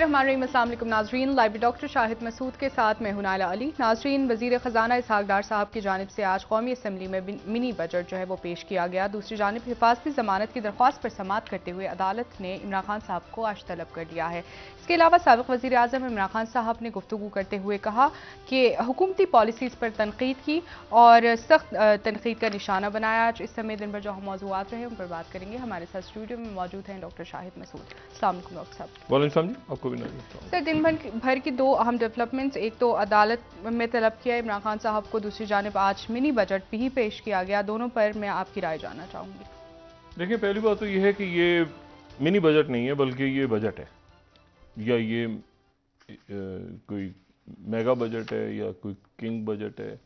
बिस्मिल्लाहिर्रहमानिर्रहीम। अस्सलाम वालेकुम नाजरीन, लाइव डॉक्टर शाहिद मसूद के साथ मैं हूं नाइला अली। नाजरीन, वजीर ख़जाना इसहाक डार साहब की जानिब से आज कौमी असम्बली में मिनी बजट जो है वो पेश किया गया। दूसरी जानिब हिफाजती ज़मानत की दरख्वास्त पर समाअत करते हुए अदालत ने इमरान खान साहब को आज तलब कर लिया है। इसके अलावा साबिक़ वज़ीर आज़म इमरान खान साहब ने गुफ्तगू करते हुए कहा कि हुकूमती पॉलिसीज़ पर तनकीद की और सख्त तनकीद का निशाना बनाया। आज इस समय दिन भर जो मौज़ूआत रहे उन पर बात करेंगे। हमारे साथ स्टूडियो में मौजूद हैं डॉक्टर शाहिद मसूद। अस्सलाम वालेकुम डॉक्टर साहब। वालेकुम जी, आपको भी सर, दिन भर की दो अहम डेवलपमेंट्स, एक तो अदालत में तलब किया इमरान खान साहब को, दूसरी जानिब आज मिनी बजट भी पेश किया गया। दोनों पर मैं आपकी राय जानना चाहूँगी। देखिए, पहली बात तो ये है कि ये मिनी बजट नहीं है बल्कि ये बजट है, या ये कोई मेगा बजट है या कोई किंग बजट है।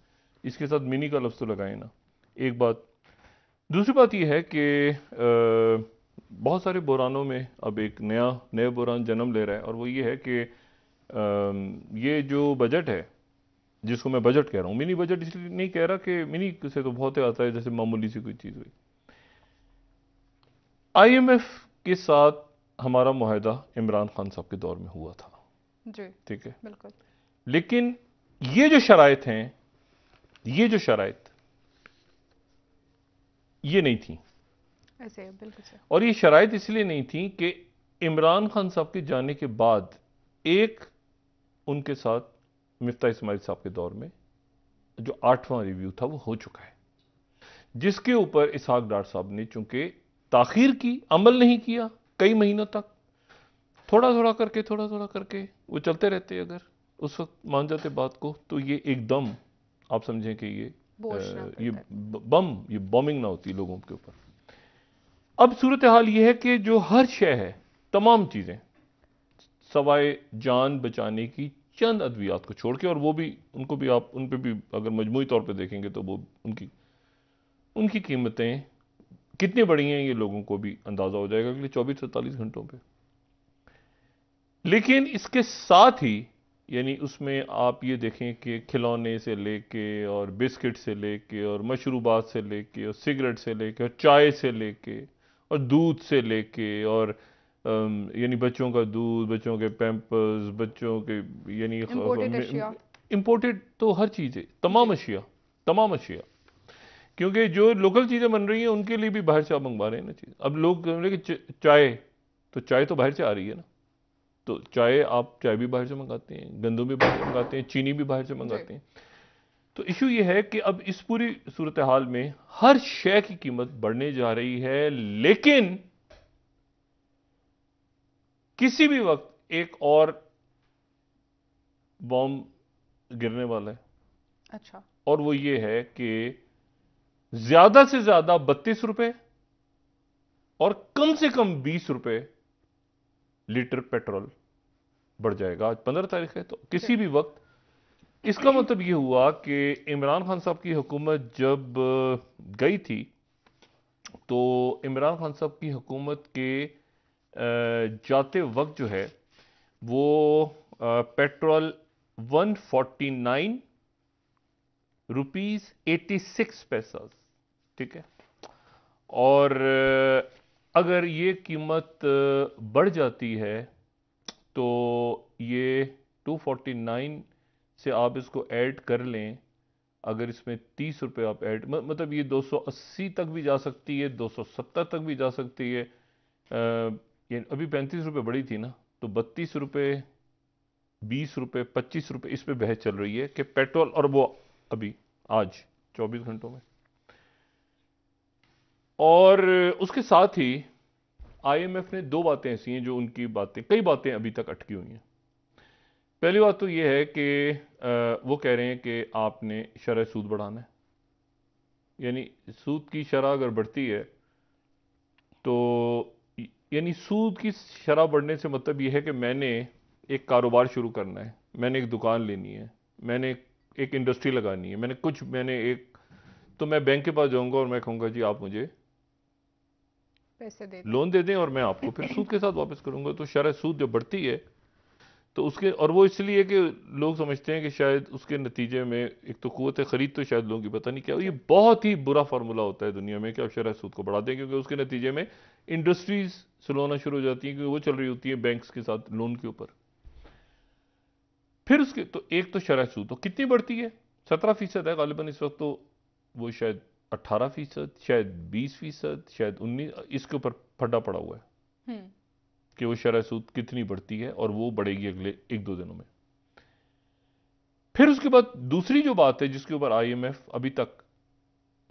इसके साथ मिनी का लफ्ज़ तो लगाए ना, एक बात। दूसरी बात ये है कि बहुत सारे बुरानों में अब एक नया बुरान जन्म ले रहा है, और वो ये है कि ये जो बजट है जिसको मैं बजट कह रहा हूँ, मिनी बजट इसलिए नहीं कह रहा कि मिनी से तो बहुत आता है जैसे मामूली सी कोई चीज़ हुई। IMF के साथ हमारा मुआहदा इमरान खान साहब के दौर में हुआ था जी, ठीक है, बिल्कुल। लेकिन ये जो शराइत हैं, ये जो शराइत ये नहीं थी, ऐसे बिल्कुल सर। और ये शराइत इसलिए नहीं थी कि इमरान खान साहब के जाने के बाद एक उनके साथ मिफ्ता इस्माइल साहब के दौर में जो 8वां रिव्यू था वो हो चुका है, जिसके ऊपर इसहाक डार साहब ने चूंकि ताखीर की, अमल नहीं किया कई महीनों तक, थोड़ा थोड़ा करके वो चलते रहते। अगर उस वक्त मान जाते बात को तो ये एकदम आप समझें कि ये बॉम्बिंग ना होती लोगों के ऊपर। अब सूरत हाल ये है कि जो हर शय है, तमाम चीजें सवाए जान बचाने की चंद अद्वियात को छोड़ के, और वो भी उनको भी आप उन पे भी अगर मजमूई तौर पे देखेंगे तो वो उनकी कीमतें कितनी बड़ी हैं ये लोगों को भी अंदाजा हो जाएगा अगले 24-47 घंटों पे। लेकिन इसके साथ ही यानी उसमें आप ये देखें कि खिलौने से लेके और बिस्किट से लेके और मशरूबात से लेके और सिगरेट से लेके और चाय से लेके और दूध से लेके और यानी बच्चों का दूध, बच्चों के पैम्पर्स, बच्चों के यानी इंपोर्टेड तो हर चीज़ है, तमाम अशिया, क्योंकि जो लोकल चीज़ें बन रही हैं उनके लिए भी बाहर से आप मंगवा रहे हैं ना चीज़। अब लोग कह रहे हैं कि चाय तो बाहर से आ रही है ना, तो चाय भी बाहर से मंगाते हैं, गंदम भी बाहर से मंगाते हैं, चीनी भी बाहर से मंगाते हैं। तो इशू ये है कि अब इस पूरी सूरत हाल में हर शय की कीमत बढ़ने जा रही है, लेकिन किसी भी वक्त एक और बॉम्ब गिरने वाला है। अच्छा। और वो ये है कि ज्यादा से ज्यादा 32 रुपए और कम से कम 20 रुपए लीटर पेट्रोल बढ़ जाएगा। आज 15 तारीख है, तो किसी भी वक्त। इसका मतलब यह हुआ कि इमरान खान साहब की हुकूमत जब गई थी, तो इमरान खान साहब की हुकूमत के जाते वक्त जो है वो पेट्रोल 149 रुपीज 86 पैसा, ठीक है। और अगर ये कीमत बढ़ जाती है तो ये 249 से आप इसको ऐड कर लें, अगर इसमें 30 रुपए आप ऐड, मतलब ये 280 तक भी जा सकती है, 270 तक भी जा सकती है। ये अभी 35 रुपए बढ़ी थी ना, तो 32 रुपए, 20 रुपए, 25 रुपए इस पे बहस चल रही है कि पेट्रोल, और वो अभी आज 24 घंटों में। और उसके साथ ही IMF ने दो बातें ऐसी हैं जो उनकी कई बातें अभी तक अटकी हुई हैं। पहली बात तो यह है कि वो कह रहे हैं कि आपने शरह सूद बढ़ाना है, यानी सूद की शरह अगर बढ़ती है तो यानी सूद की शरह बढ़ने से मतलब यह है कि मैंने एक कारोबार शुरू करना है, मैंने एक दुकान लेनी है, मैंने एक इंडस्ट्री लगानी है, तो मैं बैंक के पास जाऊंगा और मैं कहूंगा जी आप मुझे पैसे दे लोन दे दें और मैं आपको फिर सूद के साथ वापस करूंगा। तो शरह सूद जब बढ़ती है तो उसके, और वो इसलिए कि लोग समझते हैं कि शायद उसके नतीजे में एक तो कुव्वत खरीद तो शायद लोगों की पता नहीं क्या, ये बहुत ही बुरा फार्मूला होता है दुनिया में कि आप शरह सूद को बढ़ा दें, क्योंकि उसके नतीजे में इंडस्ट्रीज स्लो होना शुरू हो जाती हैं, क्योंकि वो चल रही होती है बैंक्स के साथ लोन के ऊपर। फिर उसके तो एक तो शरह सूद तो कितनी बढ़ती है, 17% है गालिबन इस वक्त, तो वो शायद 18%, शायद 20%, शायद 19, इसके ऊपर फड्डा पड़ा हुआ है कि वो शरह सूद कितनी बढ़ती है, और वो बढ़ेगी अगले 1-2 दिनों में। फिर उसके बाद दूसरी जो बात है जिसके ऊपर आईएमएफ अभी तक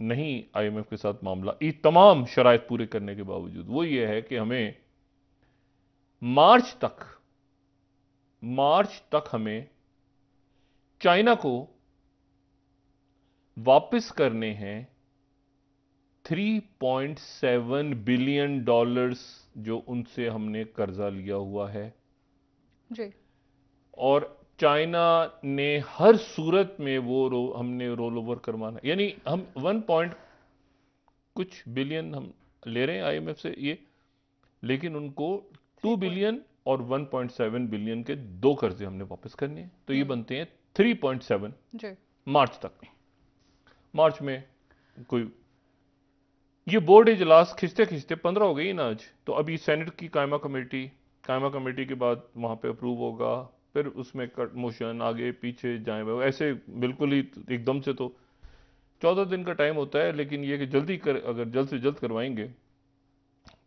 नहीं, आईएमएफ के साथ मामला ये तमाम शराइत पूरे करने के बावजूद, वो ये है कि हमें मार्च तक हमें चाइना को वापस करने हैं 3.7 बिलियन डॉलर्स जो उनसे हमने कर्जा लिया हुआ है जी। और चाइना ने हर सूरत में वो हमने रोल ओवर करवाना, यानी हम 1 कुछ बिलियन हम ले रहे हैं आईएमएफ से ये, लेकिन उनको 2 बिलियन और 1.7 बिलियन के 2 कर्जे हमने वापस करने हैं, तो ये बनते हैं 3.7 मार्च तक। मार्च में कोई ये बोर्ड इजलास खिंचते खिंचते 15 हो गई ना आज, तो अभी सेनेट की कायमा कमेटी के बाद वहां पे अप्रूव होगा, फिर उसमें कट मोशन आगे पीछे जाए, ऐसे बिल्कुल ही एकदम से तो 14 दिन का टाइम होता है, लेकिन ये कि अगर जल्द से जल्द करवाएंगे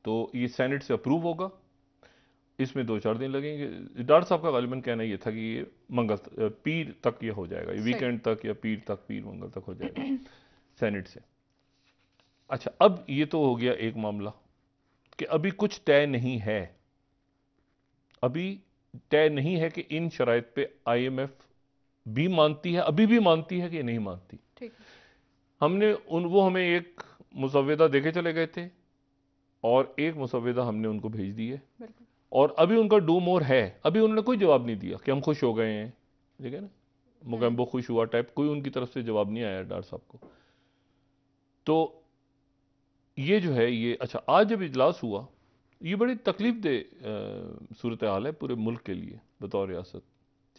तो ये सेनेट से अप्रूव होगा, इसमें 2-4 दिन लगेंगे। डॉक्टर साहब का गालिबन कहना ये था कि ये पीर तक ये हो जाएगा, ये वीकेंड तक या पीर मंगल तक हो जाएगा सेनेट से। अच्छा, अब ये तो हो गया एक मामला कि अभी कुछ तय नहीं है, अभी तय नहीं है कि इन शराइत पे आईएमएफ भी मानती है, अभी भी मानती है कि नहीं मानती। ठीक। हमने वो हमें एक मुसव्वदा देके चले गए थे और एक मुसव्वदा हमने उनको भेज दी है, और अभी उनका डू मोर है। अभी उन्होंने कोई जवाब नहीं दिया कि हम खुश हो गए हैं, ठीक है ना, मोगेम्बो खुश हुआ टाइप, कोई उनकी तरफ से जवाब नहीं आया डॉक्टर साहब को। तो ये जो है ये, अच्छा आज जब इजलास हुआ, ये बड़ी तकलीफ दे सूरत हाल है पूरे मुल्क के लिए बतौर रियासत।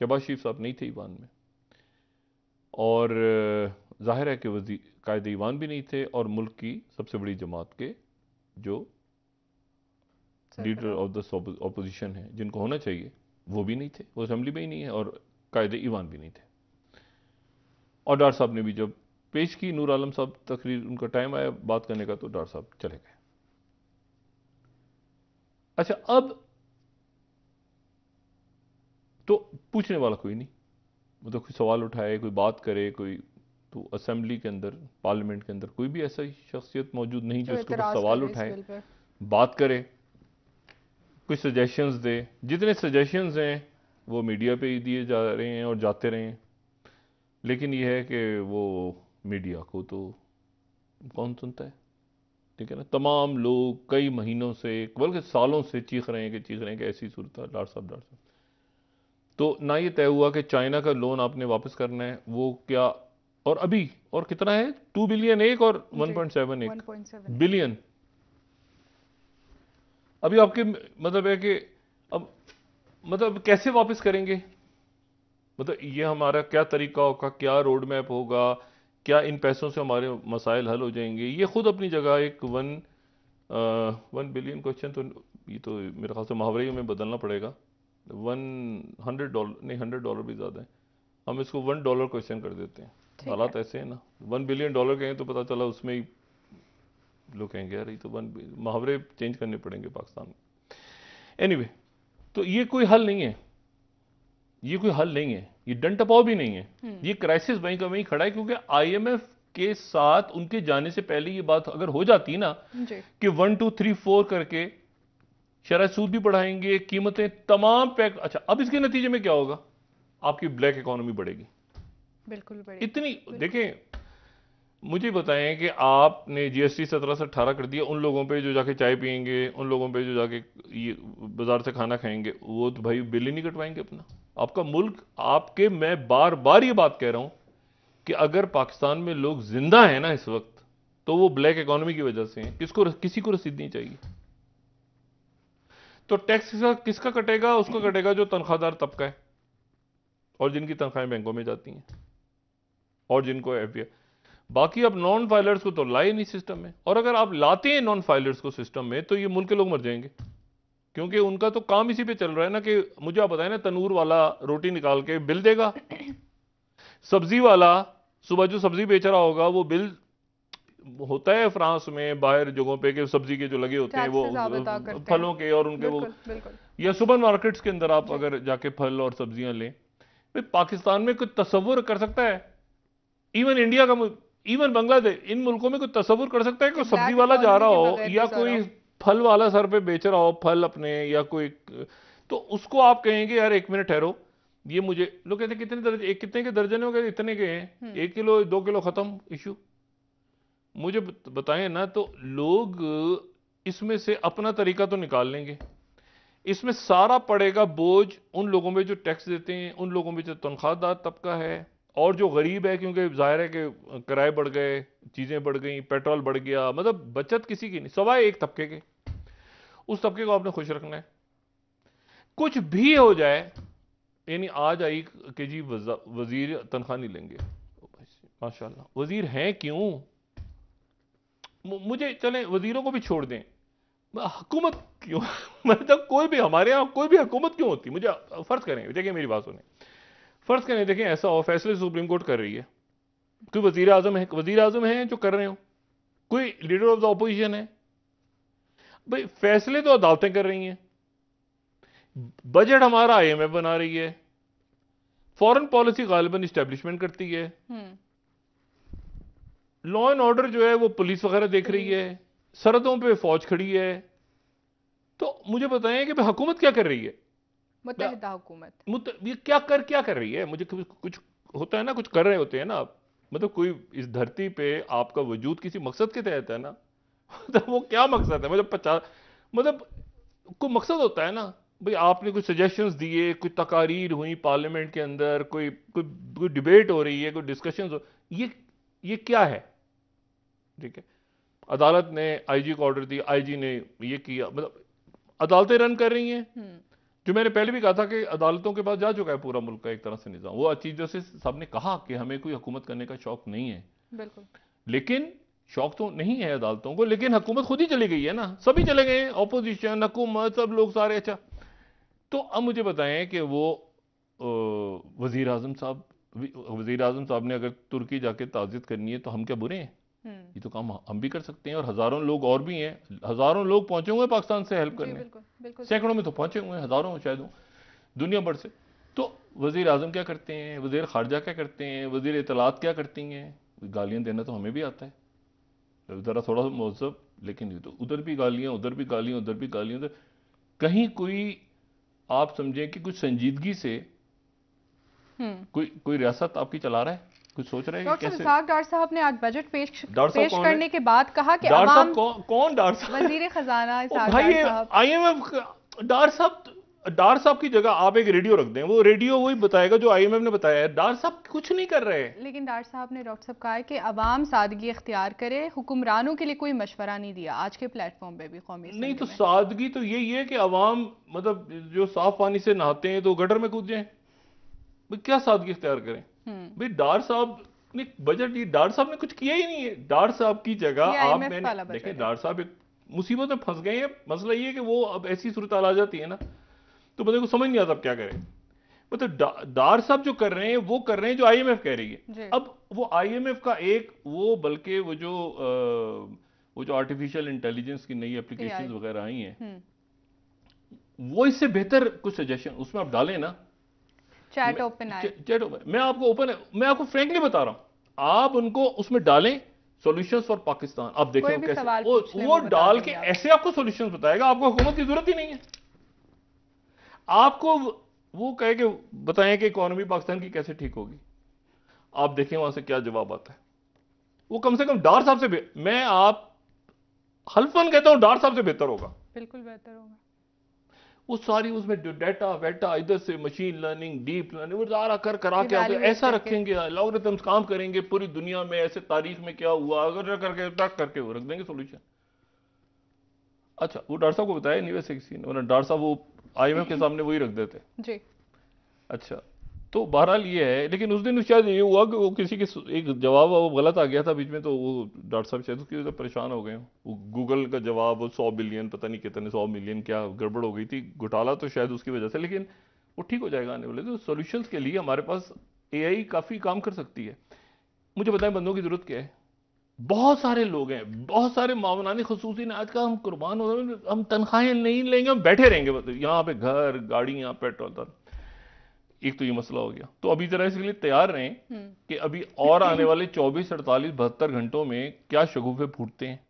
शहबाज शरीफ साहब नहीं थे ईवान में, और जाहिर है कि कायद ईवान भी नहीं थे, और मुल्क की सबसे बड़ी जमात के जो लीडर ऑफ द ऑपोजिशन है जिनको होना चाहिए वो भी नहीं थे, वो असेंबली में ही नहीं है, और कायदे ईवान भी नहीं थे। और डॉक्टर साहब ने भी जब पेश की, नूर आलम साहब तकरीर, उनका टाइम आया बात करने का, तो डॉक्टर साहब चले गए। अच्छा, अब तो पूछने वाला कोई नहीं, मतलब कोई सवाल उठाए, कोई बात करे, कोई तो असेंबली के अंदर, पार्लियामेंट के अंदर कोई भी ऐसा शख्सियत मौजूद नहीं जो इसके ऊपर सवाल उठाए, बात करे, कुछ सजेशंस दे। जितने सजेशंस हैं वो मीडिया पे ही दिए जा रहे हैं और जाते रहे हैं, लेकिन यह है कि वो मीडिया को तो कौन सुनता है, ठीक है ना। तमाम लोग कई महीनों से बल्कि सालों से चीख रहे हैं कि ऐसी सूरत है। डॉक्टर साहब तो ना ये तय हुआ कि चाइना का लोन आपने वापस करना है, वो क्या, और अभी और कितना है, 2 बिलियन एक और 1.7 बिलियन। अभी आपके मतलब है कि अब मतलब कैसे वापस करेंगे, मतलब ये हमारा क्या तरीका होगा, क्या रोड मैप होगा, क्या इन पैसों से हमारे मसाइल हल हो जाएंगे। ये खुद अपनी जगह एक 1 बिलियन क्वेश्चन, तो ये तो मेरे ख्याल से मुहावरे में बदलना पड़ेगा। $100 नहीं, $100 भी ज़्यादा है, हम इसको $1 क्वेश्चन कर देते हैं। हालात ऐसे हैं ना, $1 बिलियन कहें तो पता चला उसमें ही लोग कहेंगे यार ये तो मुहावरे चेंज करने पड़ेंगे पाकिस्तान में। एनीवे, तो ये कोई हल नहीं है, ये कोई हल नहीं है, ये डंड टपाव भी नहीं है। ये क्राइसिस वहीं का वहीं खड़ा है, क्योंकि आईएमएफ के साथ उनके जाने से पहले ये बात अगर हो जाती ना कि 1 2 3 4 करके शरह सूद भी बढ़ाएंगे, कीमतें तमाम पैक, अच्छा अब इसके नतीजे में क्या होगा, आपकी ब्लैक इकोनॉमी बढ़ेगी, बिल्कुल बढ़ेगी। इतनी देखें, मुझे बताएं कि आपने जीएसटी 17 से 18 कर दिया उन लोगों पे जो जाके चाय पियेंगे, उन लोगों पे जो जाके ये बाजार से खाना खाएंगे, वो तो भाई बिल ही नहीं कटवाएंगे अपना। आपका मुल्क, आपके, मैं बार बार ये बात कह रहा हूं कि अगर पाकिस्तान में लोग जिंदा हैं ना इस वक्त, तो वो ब्लैक इकोनॉमी की वजह से हैं। किसी को रसीद नहीं चाहिए। तो टैक्स किसका कटेगा, उसका कटेगा जो तनख्वाहदार तबका है और जिनकी तनख्वाहें बैंकों में जाती हैं और जिनको एफडीआई। बाकी अब नॉन फाइलर्स को तो लाए नहीं सिस्टम में, और अगर आप लाते हैं नॉन फाइलर्स को सिस्टम में तो ये मुल्क के लोग मर जाएंगे। क्योंकि उनका तो काम इसी पे चल रहा है ना कि मुझे आप बताएं ना, तनूर वाला रोटी निकाल के बिल देगा, सब्जी वाला सुबह जो सब्जी बेच रहा होगा वो बिल होता है फ्रांस में बाहर जगहों पे कि सब्जी के जो लगे होते हैं टैक्सेस आप अदा वो करते फलों हैं। के और उनके वो, बिल्कुल बिल्कुल। या सुपर मार्केट्स के अंदर आप अगर जाके फल और सब्जियां लें, भाई पाकिस्तान में कोई तसव्वुर कर सकता है, इवन इंडिया का, इवन बांग्लादेश, इन मुल्कों में कोई तसव्वुर कर सकता है कि सब्जी वाला जा रहा हो या कोई फल वाला सर पे बेच रहा हो फल अपने, या कोई, तो उसको आप कहेंगे यार 1 मिनट ठहरो, ये मुझे, लोग कहते हैं कितने दर्जन, कितने के दर्जन हो गए, इतने के हैं, 1 किलो 2 किलो खत्म इशू, मुझे बताएं ना। तो लोग इसमें से अपना तरीका तो निकाल लेंगे, इसमें सारा पड़ेगा बोझ उन लोगों में जो टैक्स देते हैं, उन लोगों में जो तनख्वाहदार तबका है और जो गरीब है, क्योंकि जाहिर है कि किराए बढ़ गए, चीजें बढ़ गई, पेट्रोल बढ़ गया, मतलब बचत किसी की नहीं, सवाए एक तबके के, उस तबके को आपने खुश रखना है। कुछ भी हो जाए, यानी आज आई कि जी वजीर तनख्वाह नहीं लेंगे, माशाल्लाह वजीर हैं क्यों, मुझे चलें वजीरों को भी छोड़ दें, हुकूमत क्यों मतलब कोई भी हमारे यहां कोई भी हुकूमत क्यों होती, मुझे फर्ज करें, देखिए मेरी बात सुने, फर्ज करें, देखें ऐसा हो फैसले सुप्रीम कोर्ट कर रही है, कोई वजीर आजम है जो कर रहे हो, कोई लीडर ऑफ द ऑपोजिशन है, भाई फैसले तो अदालतें कर रही हैं, बजट हमारा आईएमएफ बना रही है, फॉरेन पॉलिसी गालिबन इस्टेब्लिशमेंट करती है, लॉ एंड ऑर्डर जो है वो पुलिस वगैरह देख रही है, सरहदों पे फौज खड़ी है, तो मुझे बताएं कि हुकूमत क्या कर रही है, मुत्तहिदा हुकूमत ये क्या कर रही है, मुझे कुछ होता है ना, कुछ कर रहे होते हैं ना आप, मतलब कोई इस धरती पे आपका वजूद किसी मकसद के तहत है ना तो वो क्या मकसद है, मतलब कोई मकसद होता है ना, भाई आपने कुछ सजेशंस दिए, कोई तकारीर हुई पार्लियामेंट के अंदर, कोई डिबेट हो रही है, कोई डिस्कशंस हो, ये क्या है, ठीक है, अदालत ने आईजी को ऑर्डर दिया, आईजी ने ये किया, मतलब अदालतें रन कर रही हैं, जो मैंने पहले भी कहा था कि अदालतों के पास जा चुका है पूरा मुल्क का एक तरह से निजाम, वो चीज जैसे साहब ने कहा कि हमें कोई हुकूमत करने का शौक नहीं है, बिल्कुल, लेकिन शौक तो नहीं है अदालतों को, लेकिन हुकूमत खुद ही चली गई है ना, सभी चले गए हैं, ऑपोजिशन हुकूमत सब लोग सारे, अच्छा तो अब मुझे बताएं कि वो वजीर आजम साहब ने अगर तुर्की जाके ताज़ियत करनी है तो हम क्या बुरे हैं, ये तो काम हम भी कर सकते हैं, और हजारों लोग और भी हैं, हजारों लोग पहुंचे हुए हैं पाकिस्तान से हेल्प करने, बिल्कुल, बिल्कुल, सैकड़ों में तो पहुंचे हुए हैं, हजारों शायद दुनिया भर से, तो वजीर आजम क्या करते हैं, वजीर खारजा क्या करते हैं, वजीर इतलात क्या करती हैं, गालियां देना तो हमें भी आता है जरा थोड़ा सा मौजब, लेकिन तो उधर भी गालियां, उधर भी गालियां, उधर भी गालियां, उधर कहीं कोई आप समझें कि कुछ संजीदगी से कोई रियासत आपकी चला रहा है, कुछ सोच रहे हैं कैसे। डॉक्टर साहब ने आज बजट पेश करने के बाद कहा कि डॉक्टर साहब कौन डॉक्टर साहब, वजीर खजाना भाई आईएमएफ, डॉक्टर साहब की जगह आप एक रेडियो रख दें, वो रेडियो वही बताएगा जो आईएमएफ ने बताया है, डॉक्टर साहब कुछ नहीं कर रहे। लेकिन डॉक्टर साहब ने कहा है कि अवाम सादगी इख्तियार करे, हुक्मरानों के लिए कोई मशवरा नहीं दिया आज के प्लेटफॉर्म पे भी कौमी नहीं, तो सादगी तो यही है कि अवाम मतलब जो साफ पानी से नहाते हैं तो गटर में कूद जाए, भाई क्या सादगी इख्तियार करें, भाई डॉक्टर साहब ने बजट, डॉक्टर साहब ने कुछ किया ही नहीं है, डॉक्टर साहब की जगह आप, मैंने देखें डॉक्टर साहब एक मुसीबत में फंस गए हैं, मसला ये है कि वो अब ऐसी सूरत आ जाती है ना तो बंदे को समझ नहीं आता अब क्या करें, मतलब डॉक्टर साहब जो कर रहे हैं वो कर रहे हैं जो आईएमएफ कह रही है, अब वो आईएमएफ का एक वो, बल्कि वो जो आर्टिफिशियल इंटेलिजेंस की नई एप्लीकेशन वगैरह आई हैं, वो इससे बेहतर कुछ सजेशन उसमें आप डालें ना, चैट ओपन, मैं आपको फ्रैंकली बता रहा हूं, आप उनको उसमें डालें सॉल्यूशंस फॉर पाकिस्तान, आप देखें कैसे वो डाल के ऐसे आपको सॉल्यूशंस बताएगा, आपको हुकूमत की जरूरत ही नहीं है, आपको वो कहे कि बताएं कि इकोनॉमी पाकिस्तान की कैसे ठीक होगी, आप देखें वहां से क्या जवाब आता है, वो कम से कम डॉक्टर साहब से, मैं आप हल्फन कहता हूं डॉक्टर साहब से बेहतर होगा, बिल्कुल बेहतर होगा, वो सारी उसमें जो डाटा वेटा इधर से मशीन लर्निंग डीप लर्निंग वो सारा करा के आप ऐसा रखेंगे, लॉगरिथम्स काम करेंगे पूरी दुनिया में, ऐसे तारीख में क्या हुआ अगर करके वो रख देंगे सोल्यूशन। अच्छा वो डॉक्टर साहब को बताया नहीं वैसे किसी ने, वरना डॉक्टर साहब वो आईएमएफ के सामने वही रख देते जी। अच्छा तो बहरहाल ये है, लेकिन उस दिन शायद ये हुआ कि वो किसी के एक जवाब वो गलत आ गया था बीच में, तो वो डॉक्टर साहब शायद उसकी वजह से परेशान हो गए। वो गूगल का जवाब वो 100 बिलियन पता नहीं कितने 100 मिलियन क्या गड़बड़ हो गई थी, घोटाला तो शायद उसकी वजह से, लेकिन वो ठीक हो जाएगा आने वाले। तो सॉल्यूशंस के लिए हमारे पास एआई काफ़ी काम कर सकती है। मुझे बताएं बंदों की ज़रूरत क्या है? बहुत सारे लोग हैं, बहुत सारे मावनानी खसूसी ने आज का हम कुर्बान हो रहे हैं, हम तनख्वाहें नहीं लेंगे, हम बैठे रहेंगे बस यहाँ पे, घर गाड़ियाँ पेट्रोल। एक तो ये मसला हो गया। तो अभी जरा इसके लिए तैयार रहें कि अभी और आने वाले 24, 48, 72 घंटों में क्या शगुफे फूटते हैं।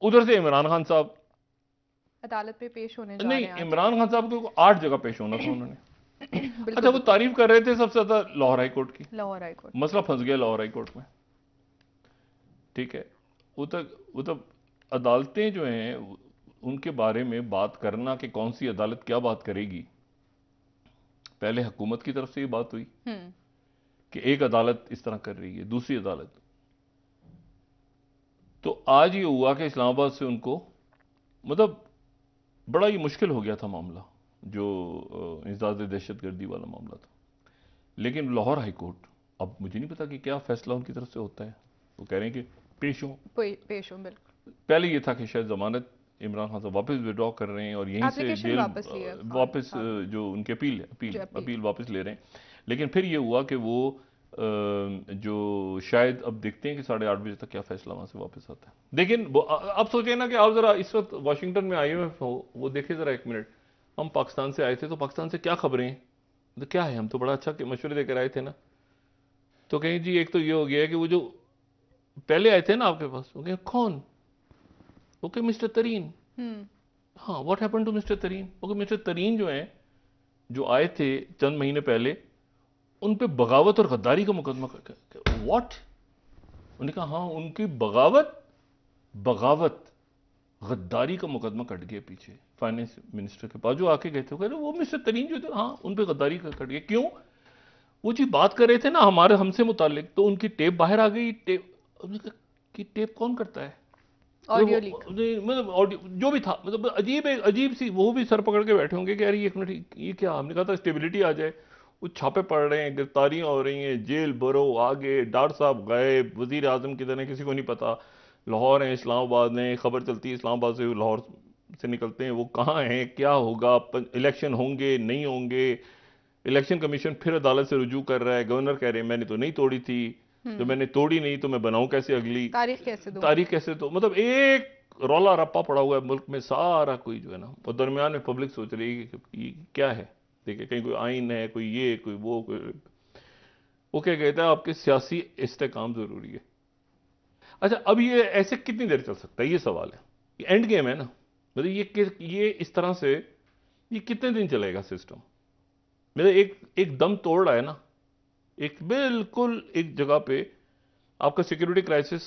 उधर से इमरान खान साहब अदालत पे पेश होने जा रहे नहीं, हैं आज। इमरान खान साहब को 8 जगह पेश होना था उन्होंने। अच्छा, वो तारीफ कर रहे थे सबसे ज्यादा लाहौर हाई कोर्ट की। लाहौर हाई कोर्ट मसला फंस गया लाहौर हाई कोर्ट में, ठीक है। वो तक अदालतें जो हैं उनके बारे में बात करना कि कौन सी अदालत क्या बात करेगी, पहले हुकूमत की तरफ से ये बात हुई कि एक अदालत इस तरह कर रही है, दूसरी अदालत। तो आज ये हुआ कि इस्लामाबाद से उनको मतलब बड़ा ही मुश्किल हो गया था मामला, जो इंसदाद दहशतगर्दी वाला मामला था। लेकिन लाहौर हाई कोर्ट, अब मुझे नहीं पता कि क्या फैसला उनकी तरफ से होता है। वो कह रहे हैं कि पेश हो। बिल्कुल। पहले ये था कि शायद जमानत इमरान खान साहब वापस विड्रॉ कर रहे हैं और यहीं से जेल वापस जो उनकी अपील वापस ले रहे हैं। लेकिन फिर ये हुआ कि वो जो शायद अब देखते हैं कि 8:30 बजे तक क्या फैसला वहां से वापस आता है। लेकिन अब सोचे ना कि आप जरा इस वक्त वाशिंगटन में IMF हो, वो देखे जरा एक मिनट, हम पाकिस्तान से आए थे तो पाकिस्तान से क्या खबरें हैं, तो क्या है, हम तो बड़ा अच्छा मशवरे देकर आए थे ना। तो कहीं जी एक तो ये हो गया कि वो जो पहले आए थे ना आपके पास, वो कहें कौन, ओके मिस्टर तरीन। हाँ, व्हाट हैपेंड टू मिस्टर तरीन? ओके, मिस्टर तरीन जो हैं, जो आए थे चंद महीने पहले, उन पे बगावत और गद्दारी का मुकदमा व्हाट? उन्होंने कहा हाँ, उनकी बगावत गद्दारी का मुकदमा कट गया पीछे फाइनेंस मिनिस्टर के पास, जो आके गए थे, वो मिस्टर तरीन जो थे, हाँ उन पे गद्दारी का कट गया। क्यों? वो जी बात कर रहे थे ना हमारे हमसे मुतालिक, तो उनकी टेप बाहर आ गई। टेप कौन करता है? ऑडियो लीक, मतलब ऑडियो जो भी था, मतलब अजीब सी, वो भी सर पकड़ के बैठे होंगे कि यार ये एक मिनट, ये क्या? हमने कहा था स्टेबिलिटी आ जाए। वो छापे पड़ रहे हैं, गिरफ्तारियां हो रही हैं, जेल भरो आगे, डॉक्टर साहब गए, वजीर आजम किधर है किसी को नहीं पता, लाहौर है, इस्लामाबाद में खबर चलती है, इस्लामाबाद से लाहौर से निकलते हैं, वो कहाँ हैं, क्या होगा, इलेक्शन होंगे नहीं होंगे। इलेक्शन कमीशन फिर अदालत से रुजू कर रहा है, गवर्नर कह रहे हैं मैंने तो नहीं तोड़ी थी, तो मैंने तोड़ी नहीं तो मैं बनाऊं कैसे अगली तारीख कैसे तो मतलब एक रौला रप्पा पड़ा हुआ है मुल्क में सारा कोई जो है ना, और दरमियान में पब्लिक सोच रही है कि क्या है, देखिए कहीं कोई आइन है, कोई ये कोई वो क्या कहता है, आपके सियासी इस्तेकाम जरूरी है। अच्छा, अब ये ऐसे कितनी देर चल सकता है, ये सवाल है। ये एंड गेम है ना, मतलब ये इस तरह से ये कितने दिन चलेगा सिस्टम? मेरा एक दम तोड़ रहा है ना, एक बिल्कुल एक जगह पे आपका सिक्योरिटी क्राइसिस,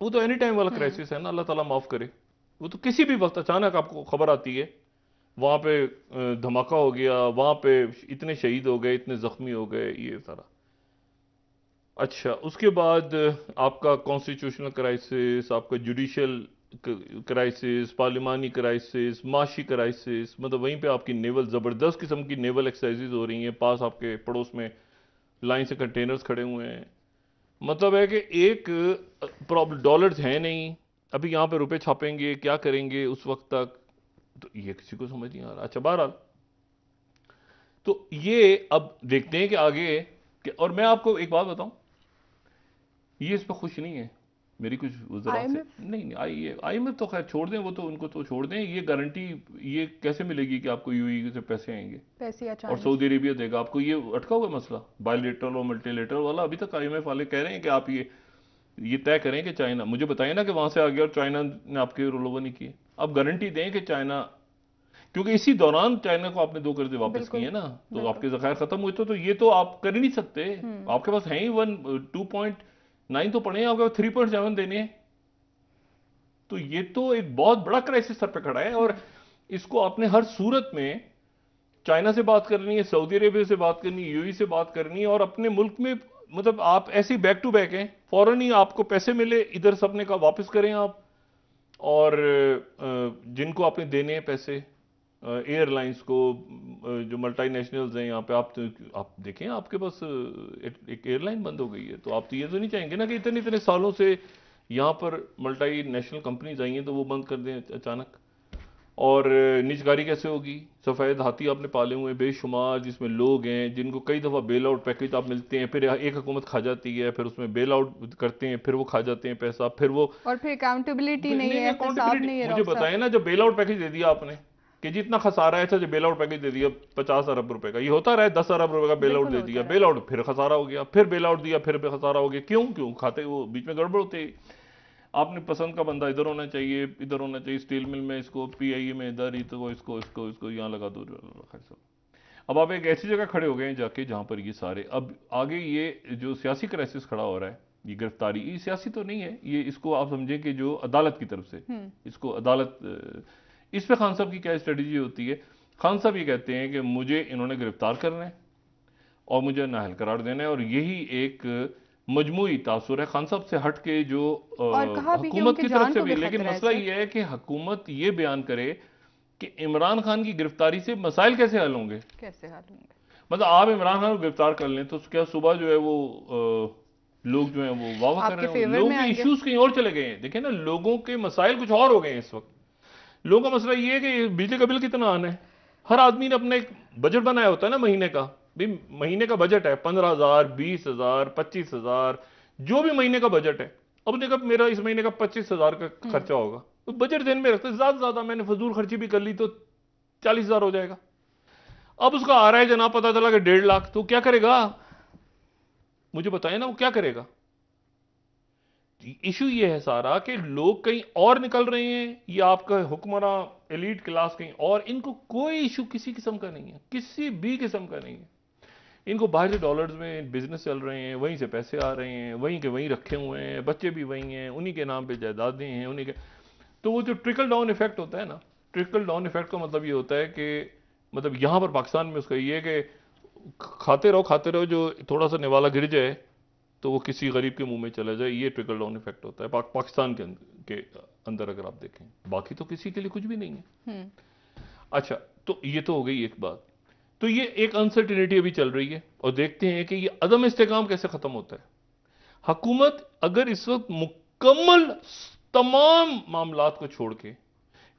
वो तो एनी टाइम वाला क्राइसिस है ना, अल्लाह ताला माफ करे। वो तो किसी भी वक्त अचानक आपको खबर आती है, वहां पे धमाका हो गया, वहां पे इतने शहीद हो गए, इतने जख्मी हो गए, ये सारा। अच्छा, उसके बाद आपका कॉन्स्टिट्यूशनल क्राइसिस, आपका जुडिशियल क्राइसिस, पार्लिमानी क्राइसिस, माशी क्राइसिस, मतलब वहीं पे आपकी नेवल जबरदस्त किस्म की नेवल एक्सरसाइजेज हो रही हैं, पास आपके पड़ोस में लाइन से कंटेनर्स खड़े हुए हैं। मतलब है कि एक प्रॉब्लम, डॉलर्स हैं नहीं, अभी यहां पे रुपए छापेंगे, क्या करेंगे उस वक्त तक, तो ये किसी को समझ नहीं आ रहा। अच्छा, बहरहाल तो ये अब देखते हैं कि आगे और मैं आपको एक बात बताऊं, ये इस पर खुश नहीं है मेरी कुछ वज़रा से, नहीं IMF तो खैर छोड़ दें, वो तो उनको तो छोड़ दें। ये गारंटी ये कैसे मिलेगी कि आपको UAE से पैसे आएंगे, और सऊदी अरेबिया देगा आपको? ये अटका हुआ मसला बायलेटरल और मल्टीलेटरल वाला। अभी तक IMF वाले कह रहे हैं कि आप ये तय करें कि चाइना, मुझे बताइए ना कि वहां से आ गया और चाइना ने आपके रोल ओवर नहीं किए। अब गारंटी दें कि चाइना, क्योंकि इसी दौरान चाइना को आपने 2 कर्जे वापस किए ना, तो आपके ज़खायर खत्म हुए, तो ये तो आप कर ही नहीं सकते। आपके पास है ही 2.9 तो पड़े हैं, आपके पास 3.7 देने हैं। तो ये तो एक बहुत बड़ा क्राइसिस सर पे खड़ा है, और इसको आपने हर सूरत में चाइना से बात करनी है, सऊदी अरेबिया से बात करनी है, UAE से बात करनी है, और अपने मुल्क में मतलब आप ऐसे बैक टू बैक हैं, फौरन ही आपको पैसे मिले इधर से अपने का वापस करें आप, और जिनको आपने देने हैं पैसे एयरलाइंस को, जो मल्टीनेशनल्स हैं यहाँ पे, आप देखें आपके पास एक एयरलाइन बंद हो गई है, तो आप तो ये तो नहीं चाहेंगे ना कि इतने इतने सालों से यहाँ पर मल्टीनेशनल कंपनीज आई हैं तो वो बंद कर दें अचानक। और निजकारी कैसे होगी? सफ़ेद हाथी आपने पाले हुए हैं बेशुमार, जिसमें लोग हैं जिनको कई दफ़ा बेल आउट पैकेज आप मिलते हैं, फिर एक हुकूमत खा जाती है, फिर उसमें बेल आउट करते हैं, फिर वो खा जाते हैं पैसा, फिर वो और फिर अकाउंटेबिलिटी नहीं है, एहतसाब नहीं है। मुझे बताएं ना, जब बेल आउट पैकेज दे दिया आपने कि जितना खसारा है, अच्छा जो बेल आउट पैकेज दे दिया 50 अरब रुपए का, ये होता रहा है 10 अरब रुपए का बेल आउट दे दिया, बेल आउट फिर खसारा हो गया, फिर बेल आउट दिया, फिर खसारा हो गया। क्यों क्यों खाते वो बीच में गड़बड़ होती है। आपने पसंद का बंदा इधर होना चाहिए, इधर होना चाहिए, स्टील मिल में इसको, पीआईए में इधर ही, तो इसको इसको इसको यहाँ लगा दो। अब आप एक ऐसी जगह खड़े हो गए हैं जाके जहां पर ये सारे, अब आगे ये जो सियासी क्राइसिस खड़ा हो रहा है, ये गिरफ्तारी, ये सियासी तो नहीं है, ये इसको आप समझें कि जो अदालत की तरफ से इसको अदालत, इस पे खान साहब की क्या स्ट्रेटजी होती है? खान साहब ये कहते हैं कि मुझे इन्होंने गिरफ्तार करना है और मुझे नाअहल करार देना है, और यही एक मजमूई तासुर है खान साहब से हट के जो हुकूमत की तरफ से भी। लेकिन मसला ये है कि हुकूमत ये बयान करे कि इमरान खान की गिरफ्तारी से मसाइल कैसे हल होंगे, कैसे हल होंगे। मतलब आप इमरान खान को गिरफ्तार कर लें तो क्या सुबह जो है वो लोग जो है वो वाह कर रहे हैं, लोगों के इश्यूज कहीं और चले गए हैं। देखिए ना, लोगों के मसाइल कुछ और हो गए हैं इस वक्त। लोगों का मसला ये है कि बिजली का बिल कितना आना है। हर आदमी ने अपना एक बजट बनाया होता है ना महीने का, भी महीने का बजट है 15,000, 20,000, 25,000, जो भी महीने का बजट है। अब देखा मेरा इस महीने का 25,000 का खर्चा होगा, तो बजट दिन में रखते हैं, ज्यादा ज्यादा मैंने फजूल खर्ची भी कर ली तो 40,000 हो जाएगा। अब उसका आ रहा है जनाब पता चला कि 1.5 लाख, तो क्या करेगा? मुझे बताएं ना, वो क्या करेगा? इशू ये है सारा कि लोग कहीं और निकल रहे हैं, ये आपका हुक्मरान एलीट क्लास कहीं और, इनको कोई इशू किसी किस्म का नहीं है, किसी भी किस्म का नहीं है। इनको बाहर से डॉलर्स में बिजनेस चल रहे हैं, वहीं से पैसे आ रहे हैं, वहीं के वहीं रखे हुए हैं, बच्चे भी वहीं हैं, उन्हीं के नाम पे जायदादें हैं, उन्हीं के। तो वो जो ट्रिकल डाउन इफेक्ट होता है ना, ट्रिकल डाउन इफेक्ट का मतलब ये होता है कि मतलब यहां पर पाकिस्तान में उसका ये है कि खाते रहो, जो थोड़ा सा निवाला गिर जाए तो वो किसी गरीब के मुंह में चला जाए, ये ट्रिकल डाउन इफेक्ट होता है पाकिस्तान के अंदर अगर आप देखें। बाकी तो किसी के लिए कुछ भी नहीं है। अच्छा, तो ये तो हो गई एक बात। तो ये एक अनसर्टिनिटी अभी चल रही है और देखते हैं कि ये अदम इस्तेकाम कैसे खत्म होता है। हुकूमत अगर इस वक्त मुकम्मल तमाम मामलात को छोड़ के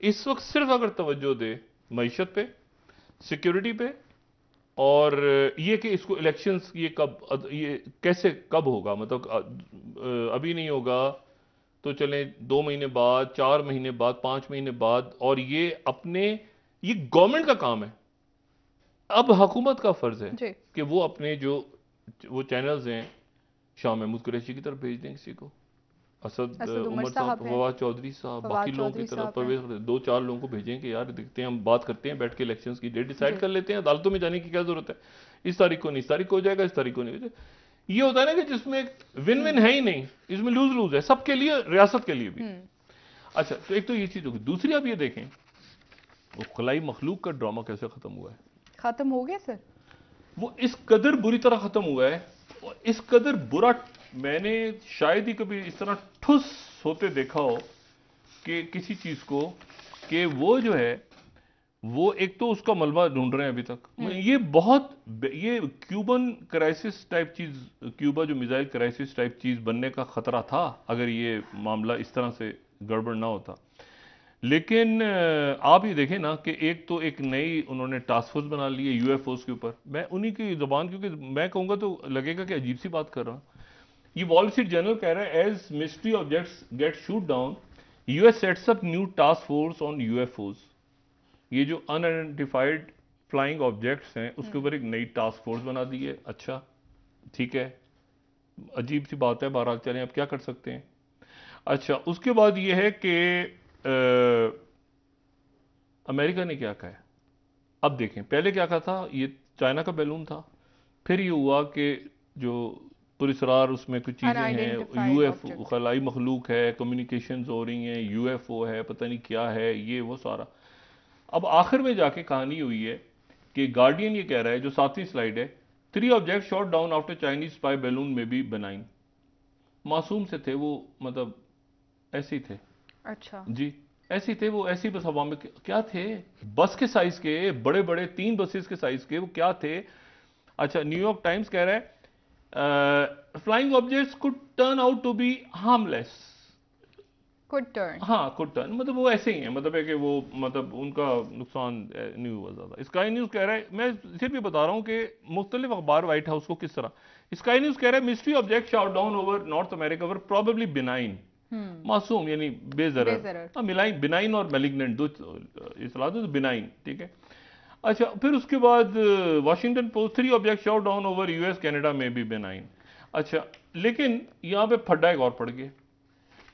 इस वक्त सिर्फ अगर तवज्जो दे मईशत पे, सिक्योरिटी पे, और ये कि इसको इलेक्शंस ये कैसे कब होगा, मतलब अभी नहीं होगा तो चले 2 महीने बाद, 4 महीने बाद, 5 महीने बाद, और ये गवर्नमेंट का काम है। अब हुकूमत का फर्ज है कि वो अपने वो चैनल्स हैं शाह महमूद कुरैशी की तरफ भेज दें किसी को, असद उमर साहब, फवाद चौधरी साहब, बाकी लोगों की तरफ परवेज, 2-4 लोगों को भेजें कि यार देखते हैं, हम बात करते हैं बैठ के, इलेक्शंस की डेट डिसाइड कर लेते हैं। अदालतों में जाने की क्या जरूरत है? इस तारीख को नहीं, इस तारीख को हो जाएगा, इस तारीख को नहीं। ये होता है ना कि जिसमें विन विन है ही नहीं, इसमें लूज लूज है सबके लिए, रियासत के लिए भी। अच्छा, तो एक तो ये चीज होगी। दूसरी आप ये देखें वो खलाई मखलूक का ड्रामा कैसे खत्म हुआ है। खत्म हो गया सर, वो इस कदर बुरी तरह खत्म हुआ है, और इस कदर बुरा मैंने शायद ही कभी इस तरह ठुस होते देखा हो कि किसी चीज को, कि वो जो है वो एक तो उसका मलबा ढूंढ रहे हैं अभी तक। ये क्यूबन क्राइसिस टाइप चीज, क्यूबा जो मिसाइल क्राइसिस टाइप चीज बनने का खतरा था अगर ये मामला इस तरह से गड़बड़ ना होता। लेकिन आप ये देखें ना कि एक नई उन्होंने टास्क फोर्स बना ली है यूएफओस के ऊपर। मैं उन्हीं की जुबान, क्योंकि मैं कहूंगा तो लगेगा कि अजीब सी बात कर रहा हूं। ये वॉल स्ट्रीट जर्नल कह रहा है, as mystery objects get shoot down, US sets up new task force on UFOs. ये जो अनआइडेंटिफाइड फ्लाइंग ऑब्जेक्ट्स हैं उसके ऊपर एक नई टास्क फोर्स बना दी है। अच्छा, ठीक है, अजीब सी बात है, बहरहाल चलें, अब क्या कर सकते हैं। अच्छा, उसके बाद ये है कि अमेरिका ने क्या कहा है। अब देखें, पहले क्या कहा था, ये चाइना का बैलून था, फिर ये हुआ कि जो पुरस्कार उसमें कुछ चीजें हैं, यूएफओ खलाई मखलूक है, कम्युनिकेशंस हो रही हैं, यूएफओ है, पता नहीं क्या है, ये वो सारा। अब आखिर में जाके कहानी हुई है कि गार्डियन ये कह रहा है, जो 7वीं स्लाइड है, 3 object shot down after Chinese spy balloon में बी बेनाइन। मासूम से थे वो, मतलब ऐसे ही थे। अच्छा जी, ऐसे थे वो, ऐसी बस हवा में क्या थे, बस के साइज के, बड़े बड़े 3 बसेस के साइज के वो क्या थे। अच्छा, न्यूयॉर्क टाइम्स कह रहा है flying objects could turn out to be harmless. Could turn, हाँ, कुड टर्न मतलब वो ऐसे ही है, मतलब है कि वो मतलब उनका नुकसान नहीं हुआ ज्यादा। स्काई न्यूज कह रहा है, मैं सिर्फ ये बता रहा हूँ कि मुख्तलिफ अखबार व्हाइट हाउस को किस तरह। स्काई न्यूज कह रहा है mystery object shot down over North America were probably benign, मासूम यानी बेजरर। हाँ, बिनाइन और मेलिग्नेंट दो इस्तेलाह तो बिनाइन, ठीक है। अच्छा, फिर उसके बाद Washington post 3 object shot down over US Canada में भी बिनाइन। अच्छा, लेकिन यहाँ पे फड्डा एक और पड़ गया।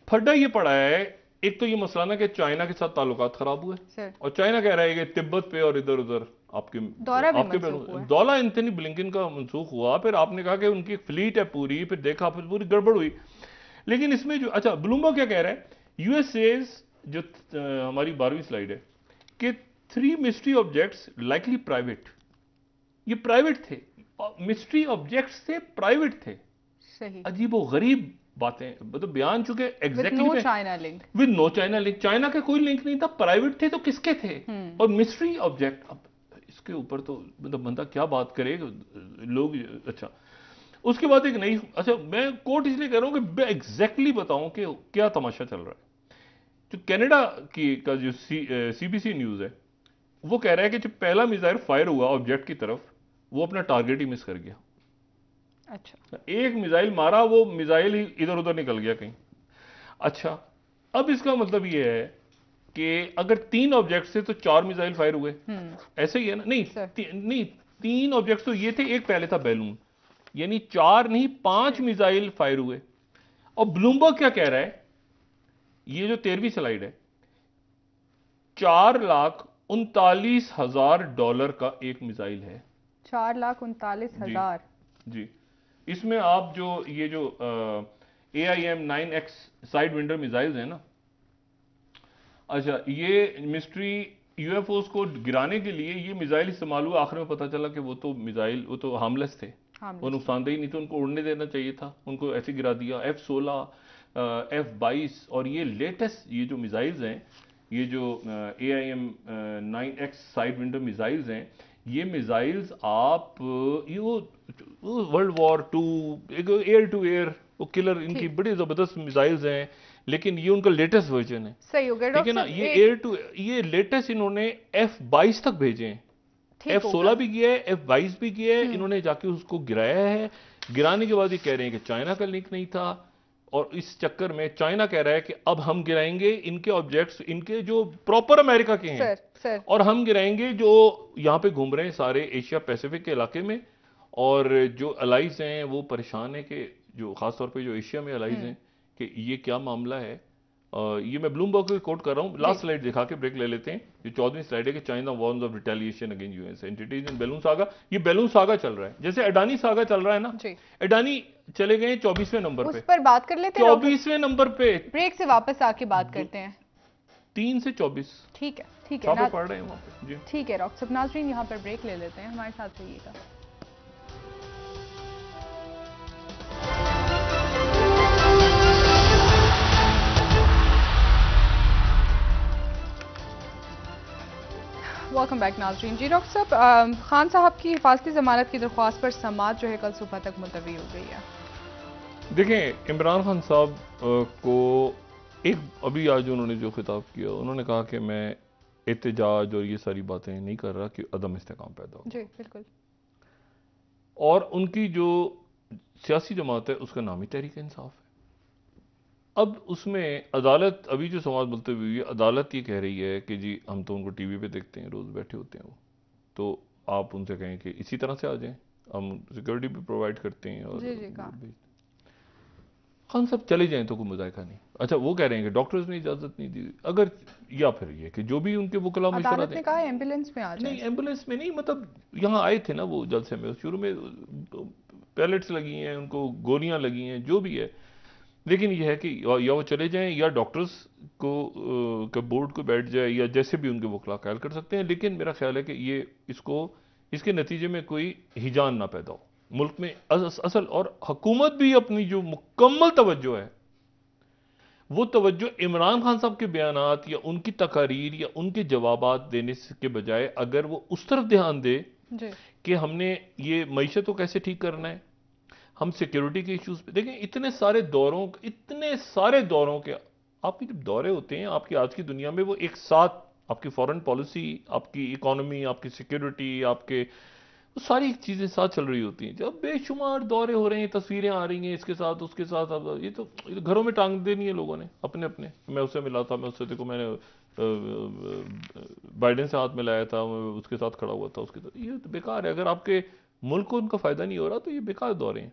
फड्डा ये पड़ा है, एक तो ये मसला ना कि चाइना के साथ ताल्लुकात खराब हुए और चाइना कह रहा है कि तिब्बत पे और इधर उधर आपके दौला एंथनी ब्लिंकन का मंसूख हुआ। फिर आपने कहा कि उनकी एक फ्लीट है पूरी, फिर देखा फिर पूरी गड़बड़ हुई। लेकिन इसमें जो अच्छा ब्लूमबर्ग क्या कह रहा है, यूएसएस जो हमारी 12वीं स्लाइड है कि 3 मिस्ट्री ऑब्जेक्ट्स लाइकली प्राइवेट, ये प्राइवेट थे, मिस्ट्री ऑब्जेक्ट्स थे, प्राइवेट थे। सही, अजीब और गरीब बातें, मतलब बयान चुके exactly with no China link, with no China link, China का कोई लिंक नहीं था, प्राइवेट थे तो किसके थे। और मिस्ट्री ऑब्जेक्ट, अब इसके ऊपर तो मतलब बंदा क्या बात करे लोग। अच्छा, उसके बाद एक नई, अच्छा मैं कोट इसलिए कह रहा हूं कि एग्जैक्टली बताऊं कि क्या तमाशा चल रहा है। जो कनाडा की का जो सीबीसी न्यूज है वो कह रहा है कि जो पहला मिसाइल फायर हुआ ऑब्जेक्ट की तरफ, वो अपना टारगेट ही मिस कर गया। अच्छा, एक मिसाइल मारा, वो मिसाइल ही इधर उधर निकल गया कहीं। अच्छा, अब इसका मतलब ये है कि अगर 3 ऑब्जेक्ट से तो 4 मिसाइल फायर हुए, ऐसे ही है ना? नहीं नहीं, 3 ऑब्जेक्ट तो ये थे, एक पहले था बैलून, यानी 4 नहीं 5 मिसाइल फायर हुए। और ब्लूमबर्ग क्या कह रहा है, ये जो 13वीं स्लाइड है, $4,39,000 का एक मिसाइल है। 4,39,000 जी, इसमें आप जो ये जो AIM-9X साइड विंडो मिसाइल्स है ना, अच्छा ये मिस्ट्री यूएफओस को गिराने के लिए ये मिसाइल इस्तेमाल हुआ। आखिर में पता चला कि वो तो मिसाइल वो तो हार्मलेस थे, वो नुकसानदेही नहीं थे, उनको उड़ने देना चाहिए था, उनको ऐसे गिरा दिया। F-16 F-22 और ये लेटेस्ट ये जो मिसाइल्स हैं, ये जो AIM-9X साइड विंडो मिसाइल्स हैं, ये मिसाइल्स आप ये वो world war 2 air to air वो किलर, इनकी बड़ी जबरदस्त मिसाइल्स हैं, लेकिन ये उनका लेटेस्ट वर्जन है। सही हो गया ठीक है ना, ये एयर टू ये लेटेस्ट इन्होंने F-22 तक भेजे हैं, F-16 भी किया है, F-22 भी किया है, इन्होंने जाके उसको गिराया है। गिराने के बाद ये कह रहे हैं कि चाइना का लिंक नहीं था, और इस चक्कर में चाइना कह रहा है कि अब हम गिराएंगे इनके ऑब्जेक्ट्स, इनके जो प्रॉपर अमेरिका के हैं, सर। और हम गिराएंगे जो यहां पे घूम रहे हैं सारे एशिया पैसिफिक के इलाके में, और जो अलाइज हैं वो परेशान है कि जो खासतौर पे जो एशिया में अलाइज हैं कि ये क्या मामला है। ये मैं ब्लूमबर्ग को कोट कर रहा हूं। लास्ट स्लाइड दिखा के ब्रेक ले लेते हैं। ये 14वीं स्लाइड है कि China warns of retaliation against US entities in balloon saga. ये बैलून सागा चल रहा है, जैसे अडानी सागा चल रहा है ना, अडानी चले गए 24वें नंबर पे, उस पर बात कर लेते हैं 24वें नंबर पे। ब्रेक से वापस आके बात करते हैं 3 से 24। ठीक है ना, पढ़ रहे हैं वहां पे जी। ठीक है डॉक्टर साहब। नाज़रीन यहाँ पर ब्रेक ले लेते हैं, हमारे साथ रहिएगा। वेलकम बैक नाज़रीन। जी डॉक्टर साहब, खान साहब की हिफाजती जमानत की दरख्वास्त पर समाअत जो है कल सुबह तक मुलतवी हो गई है। देखें, इमरान खान साहब को एक अभी आज उन्होंने जो खिताब किया, उन्होंने कहा कि मैं एहतजाज और ये सारी बातें नहीं कर रहा कि अदम इस्तेकाम पैदा हो। जी बिल्कुल। और उनकी जो सियासी जमात है उसका नाम ही तहरीक इंसाफ है। अब उसमें अदालत, अभी जो समाज मुलतवी हुई है, अदालत ये कह रही है कि जी हम तो उनको टीवी पे देखते हैं, रोज बैठे होते हैं वो, तो आप उनसे कहें कि इसी तरह से आ जाएं, हम सिक्योरिटी भी प्रोवाइड करते हैं और खान साहब चले जाएं तो कोई मुजायका नहीं। अच्छा, वो कह रहे हैं कि डॉक्टर्स ने इजाजत नहीं दी, अगर या फिर ये कि जो भी उनके वकला मशवरा दें, कहा एम्बुलेंस में आ जाए। नहीं एम्बुलेंस में नहीं, मतलब यहाँ आए थे ना वो जलसे में, शुरू में पैलेट्स लगी हैं, उनको गोलियां लगी हैं, जो भी है, लेकिन यह है कि या वो चले जाएं या डॉक्टर्स को के बोर्ड को बैठ जाए, या जैसे भी उनके वकला ख्याल कर सकते हैं। लेकिन मेरा ख्याल है कि ये इसके नतीजे में कोई हिजान ना पैदा हो मुल्क में असल, और हुकूमत भी अपनी जो मुकम्मल तवज्जो है वो तवज्जो इमरान खान साहब के बयानात या उनकी तकारीर या उनके जवाबात देने के बजाय अगर वो उस तरफ ध्यान दे जी। कि हमने ये मईशत को कैसे ठीक करना है, हम सिक्योरिटी के इश्यूज पे देखें, इतने सारे दौरों के आपके जब दौरे होते हैं आपकी आज की दुनिया में, वो एक साथ आपकी फॉरेन पॉलिसी, आपकी इकोनॉमी, आपकी सिक्योरिटी, आपके वो सारी चीजें साथ चल रही होती हैं। जब बेशुमार दौरे हो रहे हैं, तस्वीरें आ रही हैं इसके साथ उसके साथ, अब ये तो घरों में टांग देनी है लोगों ने अपने अपने। मैं उससे मिला था, मैं उससे देखो मैंने बाइडेन से हाथ मिलाया था, मैं उसके साथ खड़ा हुआ था उसके साथ। ये तो बेकार है, अगर आपके मुल्क को उनका फायदा नहीं हो रहा तो ये बेकार दौरे हैं।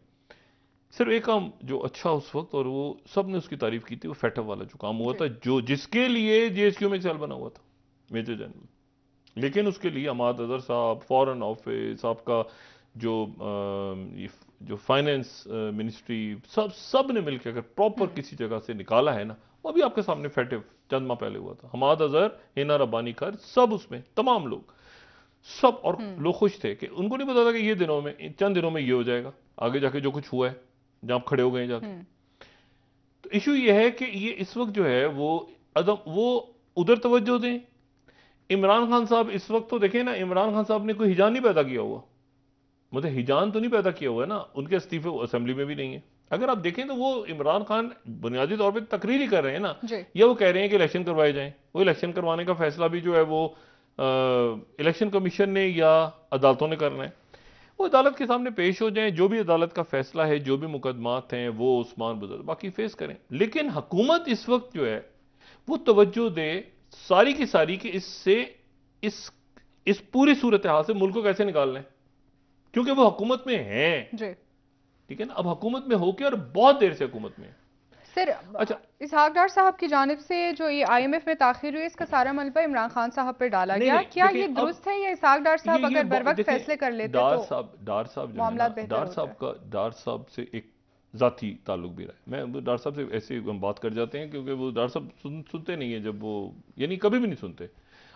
सिर्फ एक काम जो अच्छा उस वक्त, और वो सब ने उसकी तारीफ की थी, वो फेटअप वाला जो काम हुआ था, जो जिसके लिए जेएसक्यू में एक सेल बना हुआ था मेजर जनरल, लेकिन उसके लिए अमाद अजहर साहब, फॉरेन ऑफिस, आपका जो फाइनेंस मिनिस्ट्री, सब ने मिलकर अगर प्रॉपर किसी जगह से निकाला है ना, वो भी आपके सामने फेटिव चंद माह पहले हुआ था। हमाद अजहर, हिना रब्बानी खर, सब उसमें, तमाम लोग सब, और लोग खुश थे कि उनको नहीं पता था कि ये दिनों में, चंद दिनों में ये हो जाएगा, आगे जाके जो कुछ हुआ है जहां आप खड़े हो गए जाके। तो इशू ये है कि ये इस वक्त जो है वो उधर तवज्जो दें। इमरान खान साहब इस वक्त तो देखें ना, इमरान खान साहब ने कोई हिजान नहीं पैदा किया हुआ, मतलब हिजान तो नहीं पैदा किया हुआ है ना, उनके इस्तीफे असेंबली में भी नहीं है। अगर आप देखें तो वो इमरान खान बुनियादी तौर पे तकरीर ही कर रहे हैं ना, या वो कह रहे हैं कि इलेक्शन करवाए जाएं। वो इलेक्शन करवाने का फैसला भी जो है वो इलेक्शन कमीशन ने या अदालतों ने करना है। वो अदालत के सामने पेश हो जाएं, जो भी अदालत का फैसला है, जो भी मुकदमात हैं, वो उस्मान बुजुर्ग बाकी फेस करें। लेकिन हुकूमत इस वक्त जो है वो तवज्जो दे सारी की सारी कि इससे इस पूरी सूरत हाल से मुल्क को कैसे निकालना है, क्योंकि वो हुकूमत में हैं। ठीक है ना, अब हुकूमत में होके और बहुत देर से हुकूमत में है। सर, अच्छा, इसहाक डार साहब की जानिब से जो ये आईएमएफ में ताखिर हुई, इसका सारा मलबा इमरान खान साहब पर डाला गया। क्या ये दुरुस्त है, या इसहाक डार साहब अगर बर वक्त फैसले कर लेते तो डार साहब से एक जाती ताल्लुक भी रहा है। मैं डार साहब से ऐसे हम बात कर जाते हैं क्योंकि वो डार साहब सुनते नहीं है, जब वो यानी कभी भी नहीं सुनते,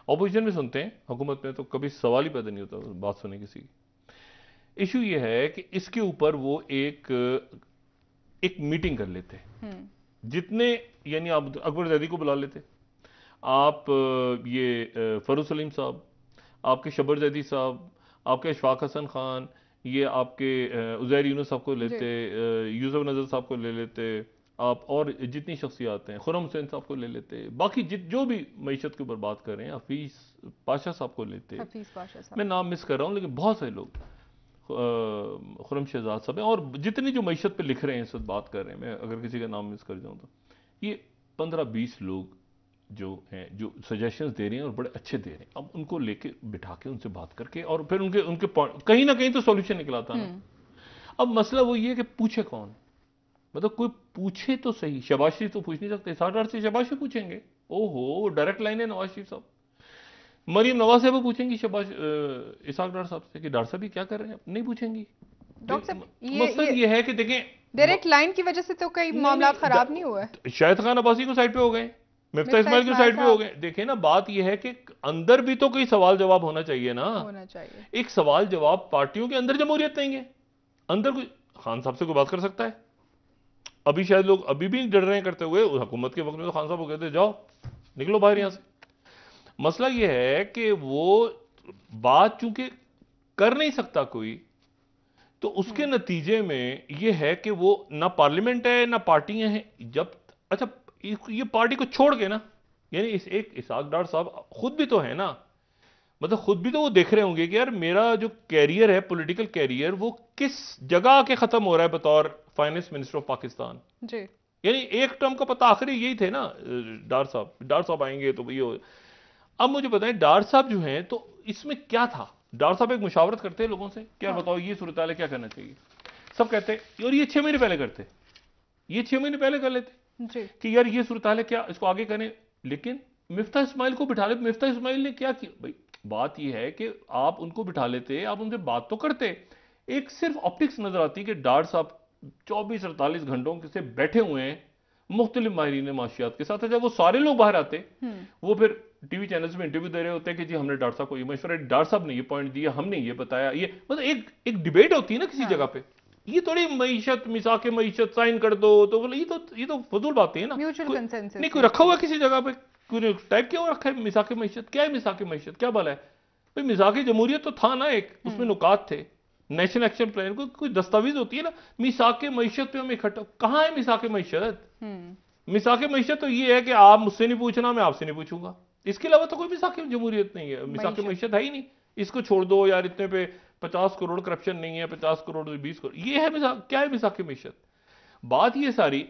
ऑपोजिशन में सुनते हैं, हुकूमत में तो कभी सवाल ही पैदा नहीं होता बात सुने किसी की। इशू ये है कि इसके ऊपर वो एक मीटिंग कर लेते, जितने यानी आप अकबर जैदी को बुला लेते, आप ये फरूख सलीम साहब, आपके शबर जैदी साहब, आपके अशफाक हसन खान, ये आपके उजैर यूनुस साहब को लेते, यूसुफ नजर साहब को ले लेते आप, और जितनी शख्सियात हैं, खुरम हुसैन साहब को ले लेते, बाकी जो भी मईशत के ऊपर बात कर रहे हैं, हफीज पाशा साहब को लेते, मैं नाम मिस कर रहा हूँ लेकिन बहुत सारे लोग, खुरम शहजाद साहब हैं, और जितनी जो मईशत पे लिख रहे हैं इस वक्त बात कर रहे हैं, मैं अगर किसी का नाम मिस कर जाऊँ तो ये 15-20 लोग जो हैं जो सजेशंस दे रहे हैं और बड़े अच्छे दे रहे हैं। अब उनको लेके बिठा के उनसे बात करके और फिर उनके पॉइंट कहीं ना कहीं तो सॉल्यूशन निकला था ना। अब मसला वो ये कि पूछे कौन, मतलब कोई पूछे तो सही। शहबाज शरीफ तो पूछ नहीं सकते, साठ से शहबाज शरीफ पूछेंगे, ओहो डायरेक्ट लाइन है नवाज शरीफ साहब। मरीम नवाज साहब पूछेंगी शहबाज इसहाक डार साहब से कि डार साहब क्या कर रहे हैं, नहीं पूछेंगी। मसला ये है कि देखें डायरेक्ट लाइन की वजह से तो कई मामला खराब नहीं हुआ है। शाहिद खान अब्बासी को साइड पे हो गए, मिफ्ता इस्माइल के साइड पे हो गए। देखें ना, बात यह है कि अंदर भी तो कोई सवाल जवाब होना चाहिए ना, होना चाहिए। एक सवाल जवाब पार्टियों के अंदर जमहूरियत नहीं है, अंदर कोई खान साहब से कोई बात कर सकता है। अभी शायद लोग अभी भी डर रहे हैं करते हुए, हुकूमत के वक्त में तो खान साहब को कहते जाओ निकलो बाहर यहां से। मसला यह है कि वो बात चूंकि कर नहीं सकता कोई, तो उसके नतीजे में यह है कि वो ना पार्लियामेंट है ना पार्टियां हैं। जब अच्छा ये पार्टी को छोड़ के ना, यानी इसहाक डार साहब खुद भी तो है ना, मतलब खुद भी तो वो देख रहे होंगे कि यार मेरा जो कैरियर है, पॉलिटिकल कैरियर, वो किस जगह आके खत्म हो रहा है बतौर फाइनेंस मिनिस्टर ऑफ पाकिस्तान जी। यानी एक टर्म का पता आखिरी यही थे ना, डार साहब आएंगे तो ये। अब मुझे बताएं डार साहब जो हैं तो इसमें क्या था। डार साहब एक मुशावरत करते हैं लोगों से, क्या बताओ ये सूरत हाल है, क्या करना चाहिए। सब कहते हैं, और ये 6 महीने पहले करते, ये 6 महीने पहले कर लेते जी। कि यार ये सूरत हाल है, क्या इसको आगे करें। लेकिन मिफ्ता इस्माइल को बिठा लेते, मिफ्ता इस्माइल ने क्या किया भाई। बात यह है कि आप उनको बिठा लेते, आप उनसे बात तो करते। एक सिर्फ ऑप्टिक्स नजर आती कि डार साहब 24-48 घंटों से बैठे हुए हैं मुख्तलिफ माहिरीन माशियात के साथ। जब वो सारे लोग बाहर आते, वो फिर टीवी चैनल्स में इंटरव्यू दे रहे होते हैं कि जी हमने डार साहब को ये मशवरा, डार साहब ने ये पॉइंट दिया, हमने ये बताया, ये मतलब एक डिबेट होती है ना किसी जगह पे। ये थोड़ी मईशत मिसाक मईशत साइन कर दो तो बोले ये तो फजूल बातें हैं ना। म्यूचुअल कंसेंसस नहीं कोई रखा हुआ किसी जगह पे, कोई टाइप किया हुआ रखा है मिसाक मईशत। क्या है मिसाक मईशत, क्या भला है भाई? मिसाक जमहूरियत तो था ना एक, उसमें नुकात थे, नेशनल एक्शन प्लान कोई दस्तावेज होती है ना। मिसाक मईशत पे हम इकट्ठा, कहाँ है मिसाक मईशत? मिसाक मईशत तो ये है कि आप मुझसे नहीं पूछना, मैं आपसे नहीं पूछूंगा, इसके अलावा तो कोई मिसाक जमहूरियत नहीं है। मिसाक मईशत है ही नहीं, इसको छोड़ दो यार, इतने पे 50 करोड़ करप्शन नहीं है, 50 करोड़ 20 करोड़, ये है मिसाक, क्या है मिसाक मईशत? बात ये सारी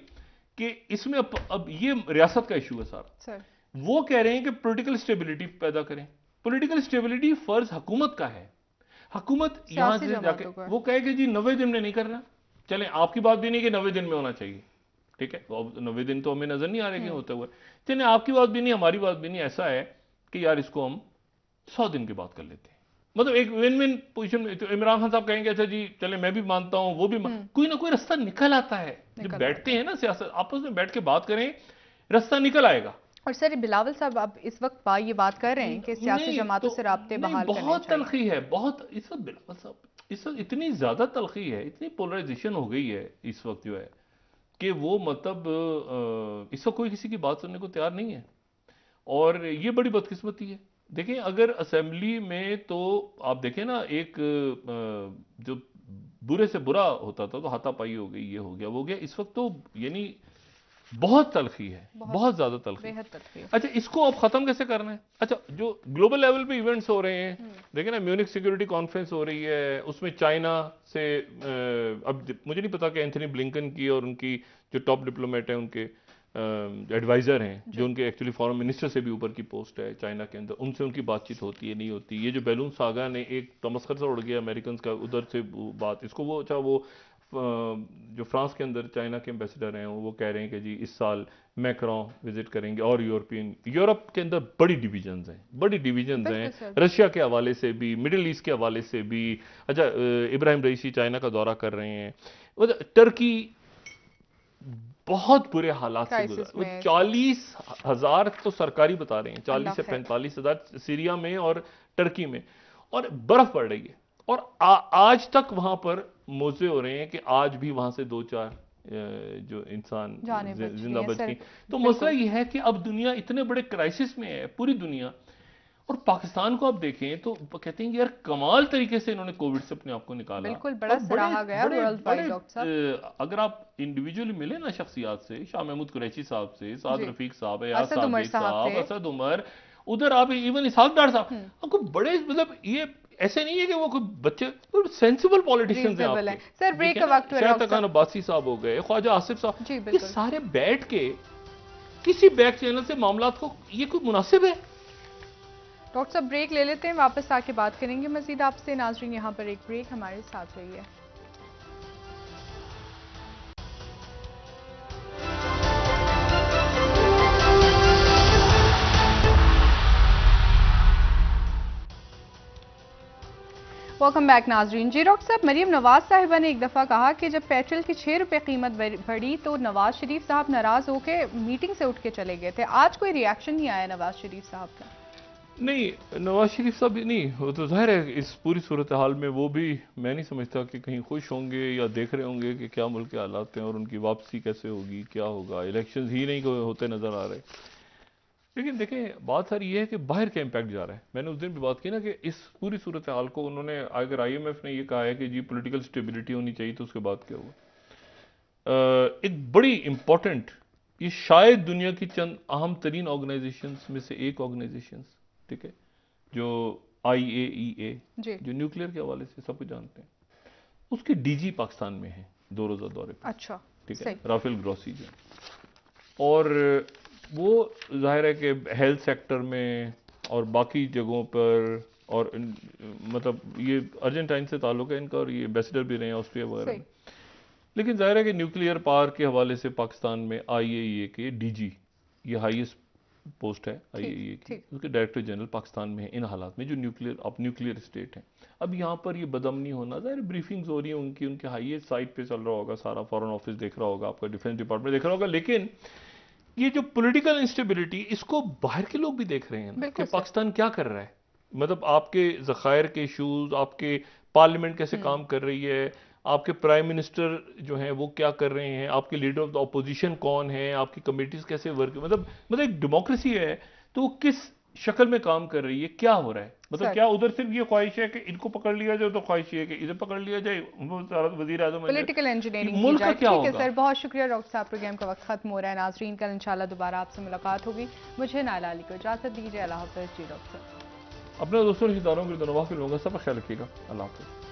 कि इसमें अब ये रियासत का इशू है सारा। वो कह रहे हैं कि पॉलिटिकल स्टेबिलिटी पैदा करें। पॉलिटिकल स्टेबिलिटी फर्ज हुकूमत का है। हुकूमत यहां से जाके वो कहे कि जी 90 दिन में नहीं करना, चलें आपकी बात भी नहीं कि 90 दिन में होना चाहिए, ठीक है, 90 दिन तो हमें नजर नहीं आ रहे कि होते हुए, चलें आपकी बात भी नहीं हमारी बात भी नहीं, ऐसा है कि यार इसको हम 100 दिन की बात कर लेते हैं। मतलब एक विन विन पोजीशन में। तो इमरान खान साहब कहेंगे अच्छा जी चले मैं भी मानता हूं, वो भी कोई ना कोई रास्ता निकल आता है। जब बैठते हैं ना सियासत, आपस में बैठ के बात करें, रास्ता निकल आएगा। और सर बिलावल साहब आप इस वक्त ये बात कर रहे हैं कि सियासी जमातों से राब्ते बहाल करने चाहिए। बहुत तलखी है, बहुत इस बिलावल साहब, इस वक्त इतनी ज्यादा तलखी है, इतनी पोलराइजेशन हो गई है इस वक्त जो है कि वो मतलब इस वक्त कोई किसी की बात सुनने को तैयार नहीं है। और ये बड़ी बदकिस्मती है। देखें अगर असेंबली में तो आप देखें ना, एक जो बुरे से बुरा होता था तो हाथापाई हो गई, ये हो गया वो गया, इस वक्त तो यानी बहुत तलखी है, बहुत ज्यादा तलखी है। अच्छा इसको अब खत्म कैसे करना है? अच्छा जो ग्लोबल लेवल पे इवेंट्स हो रहे हैं, देखिए ना म्यूनिक सिक्योरिटी कॉन्फ्रेंस हो रही है, उसमें चाइना से अब मुझे नहीं पता कि एंथनी ब्लिंकन की और उनकी जो टॉप डिप्लोमेट है उनके एडवाइजर हैं, जो उनके एक्चुअली फॉरेन मिनिस्टर से भी ऊपर की पोस्ट है चाइना के अंदर, उनसे उनकी बातचीत होती है नहीं होती। ये जो बैलून सागा ने एक तमस्खर से उड़ गया अमेरिकन का उधर से बात, इसको वो अच्छा वो जो फ्रांस के अंदर चाइना के एम्बेसडर हैं वो कह रहे हैं कि जी इस साल मैक्रोन विजिट करेंगे, और यूरोप के अंदर बड़ी डिवीजन्स हैं, बड़ी डिवीजन्स हैं रशिया के हवाले से भी, मिडिल ईस्ट के हवाले से भी। अच्छा इब्राहिम रईसी चाइना का दौरा कर रहे हैं, टर्की बहुत बुरे हालात से गुजरा, 40,000 तो सरकारी बता रहे हैं, 40 से 45,000 सीरिया में और टर्की में, और बर्फ पड़ रही है, और आज तक वहां पर मोजे हो रहे हैं कि आज भी वहां से 2-4 जो इंसान जिंदा बच गए। तो मसला यह है कि अब दुनिया इतने बड़े क्राइसिस में है, पूरी दुनिया, और पाकिस्तान को आप देखें तो कहते हैं कि यार कमाल तरीके से इन्होंने कोविड से अपने आप को निकाला। बिल्कुल बड़ा सराहा गया वर्ल्ड वाइड। डॉक्टर साहब अगर आप इंडिविजुअली मिले ना शख्सियात से, शाह महमूद कुरैशी साहब से, साद रफीक साहब, असद उमर, उधर आप इवन इसहाक डार साहब, आपको बड़े मतलब ये ऐसे नहीं है कि वो कोई बच्चे, सेंसिबल पॉलिटिशियंस हैं आपके। सर ब्रेक का वक्त है, शायद तकान अब्बासी साहब हो गए, ख्वाजा आसिफ साहब, ये सारे बैठ के किसी बैक चैनल से मामलात को, ये कोई मुनासिब है? डॉक्टर साहब ब्रेक ले लेते हैं, वापस आके बात करेंगे मजीद आपसे। नाजरीन यहाँ पर एक ब्रेक, हमारे साथ रहिए। वेलकम बैक नाजरीन। जी डॉक्टर साहब, मरीम नवाज साहिबा ने एक दफ़ा कहा कि जब पेट्रोल की 6 रुपये कीमत बढ़ी तो नवाज शरीफ साहब नाराज होकर मीटिंग से उठ के चले गए थे। आज कोई रिएक्शन नहीं आया नवाज शरीफ साहब का? नहीं, नवाज शरीफ साहब भी नहीं, वो तो जाहिर है इस पूरी सूरत हाल में वो भी मैं नहीं समझता कि कहीं खुश होंगे या देख रहे होंगे कि क्या मुल्क के हालात हैं और उनकी वापसी कैसे होगी, क्या होगा। इलेक्शंस ही नहीं होते नजर आ रहे। लेकिन देखें बात सारी ये है कि बाहर का इम्पैक्ट जा रहा है। मैंने उस दिन भी बात की ना कि इस पूरी सूरत हाल को उन्होंने, अगर IMF ने ये कहा है कि जी पॉलिटिकल स्टेबिलिटी होनी चाहिए, तो उसके बाद क्या हुआ? एक बड़ी इंपॉर्टेंट, ये शायद दुनिया की चंद अहम तरीन ऑर्गेनाइजेशंस में से एक ऑर्गेनाइजेशन, ठीक है, जो IAEA, जो न्यूक्लियर के हवाले से सब कुछ जानते हैं, उसके DG पाकिस्तान में है 2 रोजा दौरे पे। अच्छा, ठीक है, राफेल ग्रॉसी जो, और वो जाहिर है कि हेल्थ सेक्टर में और बाकी जगहों पर, और मतलब ये अर्जेंटाइन से ताल्लुक है इनका, और ये एम्बेसडर भी रहे हैं ऑस्ट्रिया वगैरह में। लेकिन जाहिर है कि न्यूक्लियर पावर के हवाले से पाकिस्तान में IAEA के DG, ये हाईएस्ट पोस्ट है IAEA की, उसके डायरेक्टर जनरल पाकिस्तान में है इन हालात में जो न्यूक्लियर स्टेट है। अब यहाँ पर ये बदअमनी होना, जाहिर ब्रीफिंग्स हो रही है उनकी, उनके हाईएस्ट साइट पे चल रहा होगा सारा, फॉरेन ऑफिस देख रहा होगा, आपका डिफेंस डिपार्टमेंट देख रहा होगा। लेकिन ये जो पॉलिटिकल इंस्टेबिलिटी, इसको बाहर के लोग भी देख रहे हैं कि पाकिस्तान क्या कर रहा है। मतलब आपके ज़खायर के इशूज, आपके पार्लियामेंट कैसे काम कर रही है, आपके प्राइम मिनिस्टर जो हैं वो क्या कर रहे हैं, आपके लीडर ऑफ द ऑपोजिशन कौन है, आपकी कमेटीज कैसे वर्क, मतलब एक डेमोक्रेसी है तो वो किस शक्ल में काम कर रही है, क्या हो रहा है, मतलब क्या उधर सिर्फ ये ख्वाहिश है कि इनको पकड़ लिया जाए, तो ख्वाहिश ये है कि इधर पकड़ लिया जाए, वजीर आजम पॉलिटिकल इंजीनियरिंग मुल्क का क्या ठीक है होगा। सर, बहुत शुक्रिया डॉक्टर साहब, प्रोग्राम का वक्त खत्म हो रहा है। नाजरीन, कल इंशाल्लाह दोबारा आपसे मुलाकात होगी। मुझे नायला अली को इजाजत दीजिए। अल्लाह हाफिज़ जी डॉक्टर। अपने दोस्तों रिश्तेदारों के दोनों फिल्मों का सब ख्याल रखिएगा। अल्लाह हाफिज़।